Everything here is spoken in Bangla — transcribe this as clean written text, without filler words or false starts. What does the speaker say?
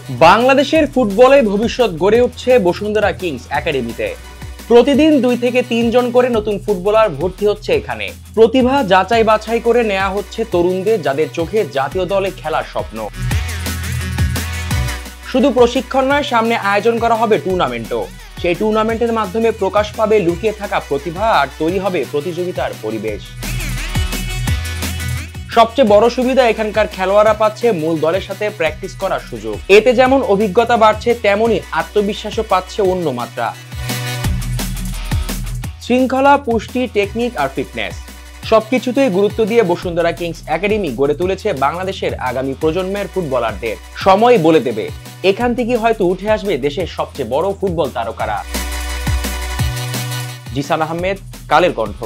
বাংলাদেশের ফুটবলে ভবিষ্যৎ গড়ে উঠছে বসুন্ধরা কিংস একাডেমিতে। প্রতিদিন 2 থেকে 3 জন করে নতুন ফুটবলার ভর্তি হচ্ছে এখানে। প্রতিভা যাচাই বাছাই করে নেওয়া হচ্ছে তরুণদের, যাদের চোখে জাতীয় দলে খেলার স্বপ্ন। শুধু প্রশিক্ষণ নয়, সামনে আয়োজন করা হবে টুর্নামেন্টও। সেই টুর্নামেন্টের মাধ্যমে প্রকাশ পাবে লুকিয়ে থাকা প্রতিভা আর তৈরি হবে প্রতিযোগিতার পরিবেশ। সবচেয়ে বড় সুবিধা, এখানকার খেলোয়াড়রা পাচ্ছে মূল দলের সাথে প্র্যাকটিস করার সুযোগ। এতে যেমন অভিজ্ঞতা বাড়ছে, তেমনই আত্মবিশ্বাসও পাচ্ছে অন্য মাত্রা। শৃঙ্খলা, পুষ্টি, টেকনিক আর ফিটনেস সবকিছুতেই গুরুত্ব দিয়ে বসুন্ধরা কিংস একাডেমি গড়ে তুলেছে বাংলাদেশের আগামী প্রজন্মের ফুটবলারদের। সময় বলে দেবে, এখান থেকে হয়তো উঠে আসবে দেশের সবচেয়ে বড় ফুটবল তারকারা। জিসান আহমেদ, কালের কণ্ঠ।